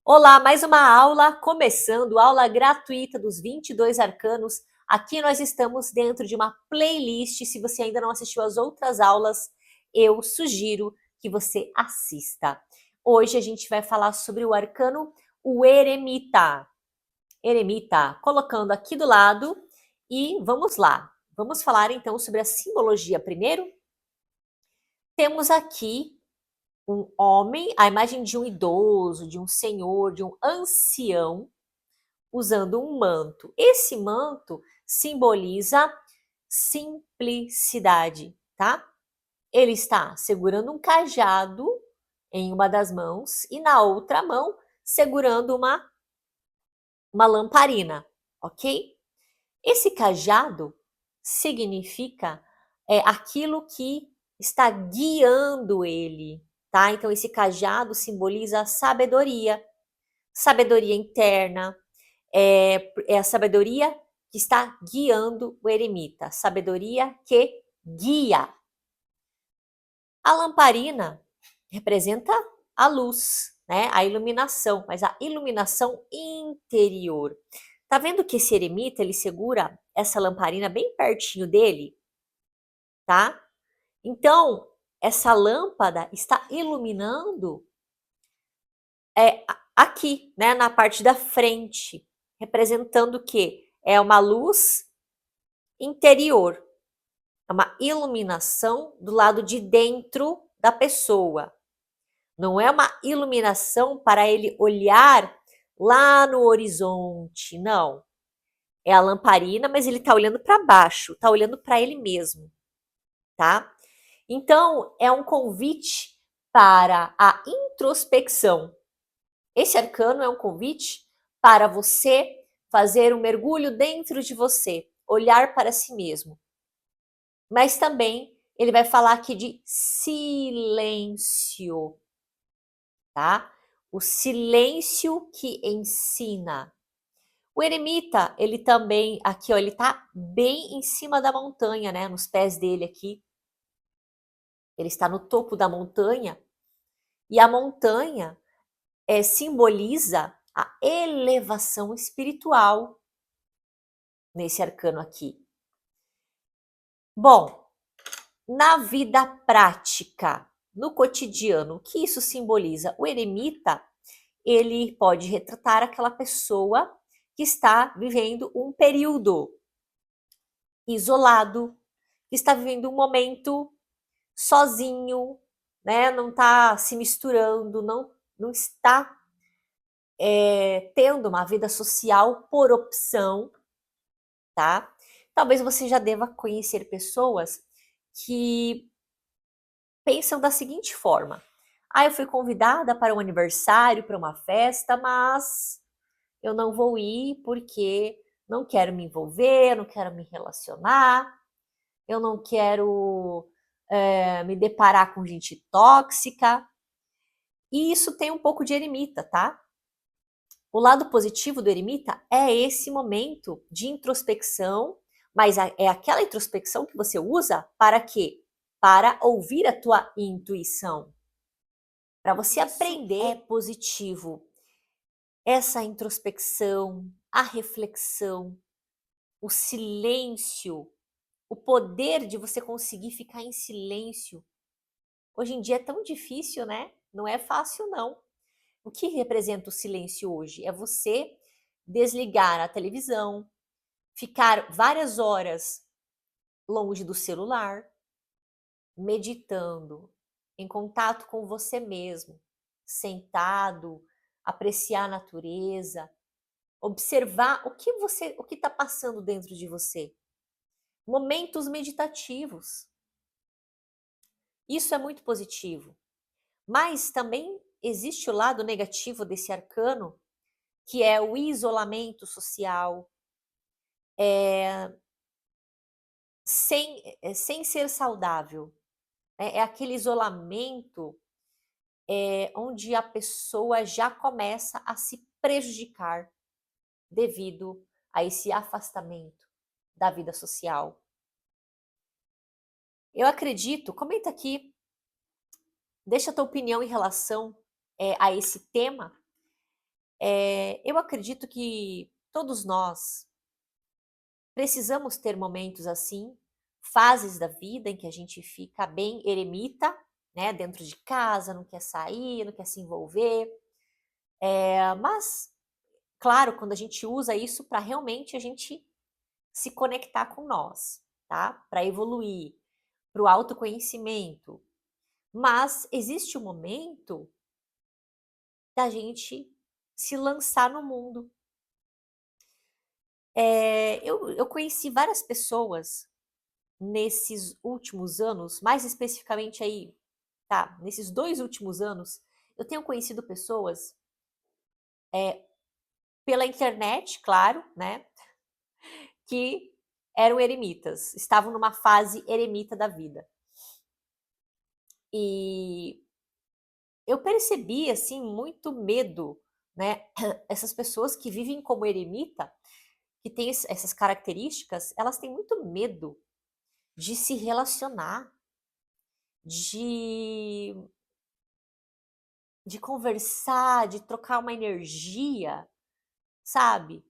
Olá, mais uma aula começando, aula gratuita dos 22 arcanos. Aqui nós estamos dentro de uma playlist. Se você ainda não assistiu às outras aulas, eu sugiro que você assista. Hoje a gente vai falar sobre o arcano, o Eremita. Eremita, colocando aqui do lado e vamos lá. Vamos falar então sobre a simbologia primeiro. Temos aqui um homem, a imagem de um idoso, de um senhor, de um ancião, usando um manto. Esse manto simboliza simplicidade, tá? Ele está segurando um cajado em uma das mãos e na outra mão segurando uma lamparina, ok? Esse cajado significa aquilo que está guiando ele, tá? Então esse cajado simboliza a sabedoria, sabedoria interna, é a sabedoria que está guiando o eremita, sabedoria que guia. A lamparina representa a luz, né? A iluminação, mas a iluminação interior. Tá vendo que esse eremita, ele segura essa lamparina bem pertinho dele, tá? Então, essa lâmpada está iluminando aqui, né, na parte da frente, representando o quê? É uma luz interior, é uma iluminação do lado de dentro da pessoa. Não é uma iluminação para ele olhar lá no horizonte, não. É a lamparina, mas ele está olhando para baixo, está olhando para ele mesmo, tá? Então, é um convite para a introspecção. Esse arcano é um convite para você fazer um mergulho dentro de você, olhar para si mesmo. Mas também ele vai falar aqui de silêncio, tá? O silêncio que ensina. O eremita, ele também, aqui, ó, ele tá bem em cima da montanha, né? Nos pés dele aqui. Ele está no topo da montanha. E a montanha simboliza a elevação espiritual nesse arcano aqui. Bom, na vida prática, no cotidiano, o que isso simboliza? O eremita, ele pode retratar aquela pessoa que está vivendo um período isolado, que está vivendo um momento sozinho, né? Não está se misturando, não está tendo uma vida social por opção, tá? Talvez você já deva conhecer pessoas que pensam da seguinte forma: ah, eu fui convidada para um aniversário, para uma festa, mas eu não vou ir porque não quero me envolver, não quero me relacionar, eu não quero me deparar com gente tóxica. E isso tem um pouco de eremita, tá? O lado positivo do eremita é esse momento de introspecção, mas é aquela introspecção que você usa para quê? Para ouvir a tua intuição. Para você aprender é positivo. Essa introspecção, a reflexão, o silêncio, o poder de você conseguir ficar em silêncio. Hoje em dia é tão difícil, né? Não é fácil, não. O que representa o silêncio hoje? É você desligar a televisão, ficar várias horas longe do celular, meditando, em contato com você mesmo, sentado, apreciar a natureza, observar o que está passando dentro de você. Momentos meditativos. Isso é muito positivo. Mas também existe o lado negativo desse arcano, que é o isolamento social, sem ser saudável. É aquele isolamento onde a pessoa já começa a se prejudicar devido a esse afastamento da vida social. Eu acredito, comenta aqui, deixa a tua opinião em relação a esse tema. Eu acredito que todos nós precisamos ter momentos assim, fases da vida em que a gente fica bem eremita, né, dentro de casa, não quer sair, não quer se envolver. Mas, claro, quando a gente usa isso para realmente a gente se conectar com nós, tá? Para evoluir, para o autoconhecimento. Mas existe um momento da gente se lançar no mundo. Eu conheci várias pessoas nesses últimos anos, mais especificamente aí, tá? Nesses 2 últimos anos, eu tenho conhecido pessoas pela internet, claro, né? Que eram eremitas, estavam numa fase eremita da vida. E eu percebi, assim, muito medo, né? Essas pessoas que vivem como eremita, que têm essas características, elas têm muito medo de se relacionar, de, de conversar, de trocar uma energia, sabe?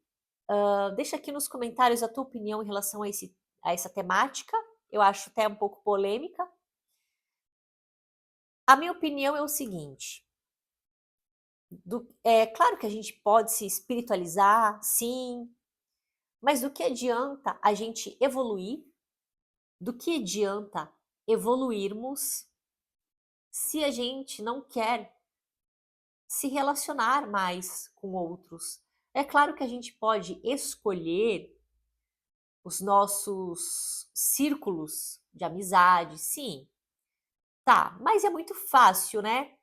Deixa aqui nos comentários a tua opinião em relação a essa temática. Eu acho até um pouco polêmica. A minha opinião é o seguinte: é claro que a gente pode se espiritualizar, sim, mas do que adianta a gente evoluir? Do que adianta evoluirmos se a gente não quer se relacionar mais com outros? É claro que a gente pode escolher os nossos círculos de amizade, sim. Tá, mas é muito fácil, né?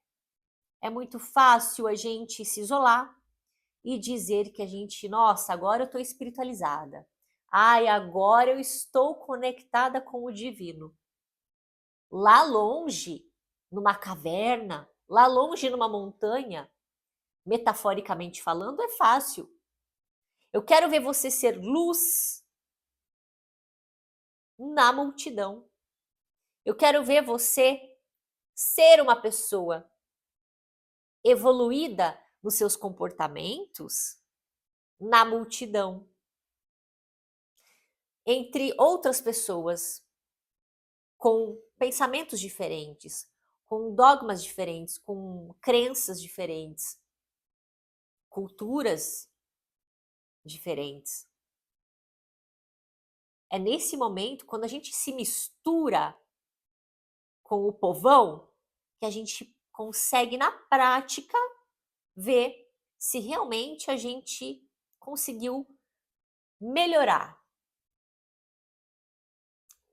É muito fácil a gente se isolar e dizer que a gente, nossa, agora eu estou espiritualizada. Ai, agora eu estou conectada com o divino. Lá longe, numa caverna, lá longe numa montanha, metaforicamente falando, é fácil. Eu quero ver você ser luz na multidão. Eu quero ver você ser uma pessoa evoluída nos seus comportamentos na multidão, entre outras pessoas com pensamentos diferentes, com dogmas diferentes, com crenças diferentes, culturas diferentes. É nesse momento, quando a gente se mistura com o povão, que a gente consegue, na prática, ver se realmente a gente conseguiu melhorar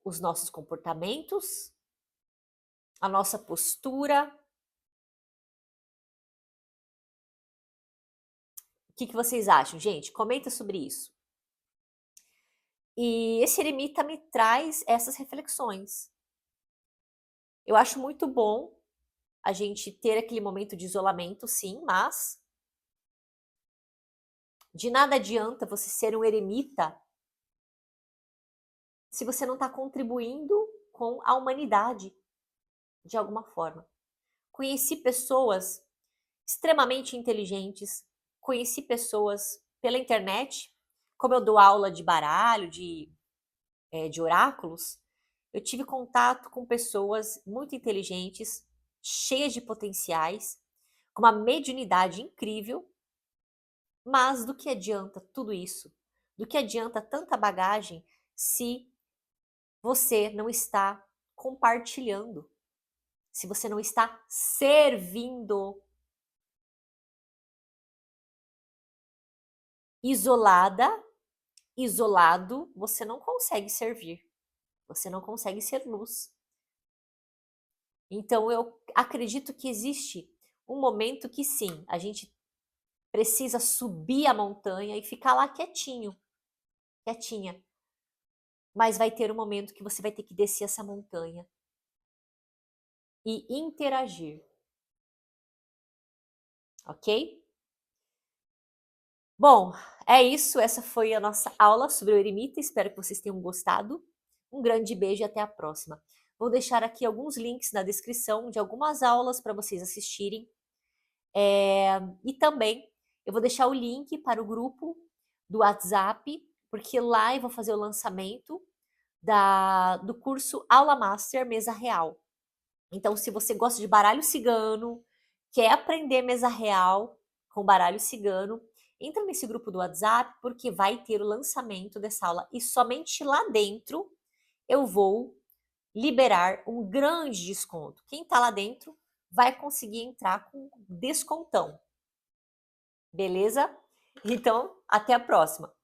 os nossos comportamentos, a nossa postura. O que vocês acham, gente? Comenta sobre isso. E esse eremita me traz essas reflexões. Eu acho muito bom a gente ter aquele momento de isolamento, sim, mas de nada adianta você ser um eremita se você não está contribuindo com a humanidade de alguma forma. Conheci pessoas extremamente inteligentes, conheci pessoas pela internet, como eu dou aula de baralho, de oráculos, eu tive contato com pessoas muito inteligentes, cheias de potenciais, com uma mediunidade incrível, mas do que adianta tudo isso? Do que adianta tanta bagagem se você não está compartilhando? Se você não está servindo? Isolada, isolado, você não consegue servir. Você não consegue ser luz. Então eu acredito que existe um momento que sim, a gente precisa subir a montanha e ficar lá quietinho, quietinha. Mas vai ter um momento que você vai ter que descer essa montanha e interagir, ok? Bom, é isso. Essa foi a nossa aula sobre o eremita. Espero que vocês tenham gostado. Um grande beijo e até a próxima. Vou deixar aqui alguns links na descrição de algumas aulas para vocês assistirem. E também Eu vou deixar o link para o grupo do WhatsApp, porque lá eu vou fazer o lançamento do curso Aula Master Mesa Real. Então, se você gosta de baralho cigano, quer aprender mesa real com baralho cigano, entra nesse grupo do WhatsApp, porque vai ter o lançamento dessa aula e somente lá dentro eu vou liberar um grande desconto. Quem está lá dentro vai conseguir entrar com descontão. Beleza? Então, até a próxima.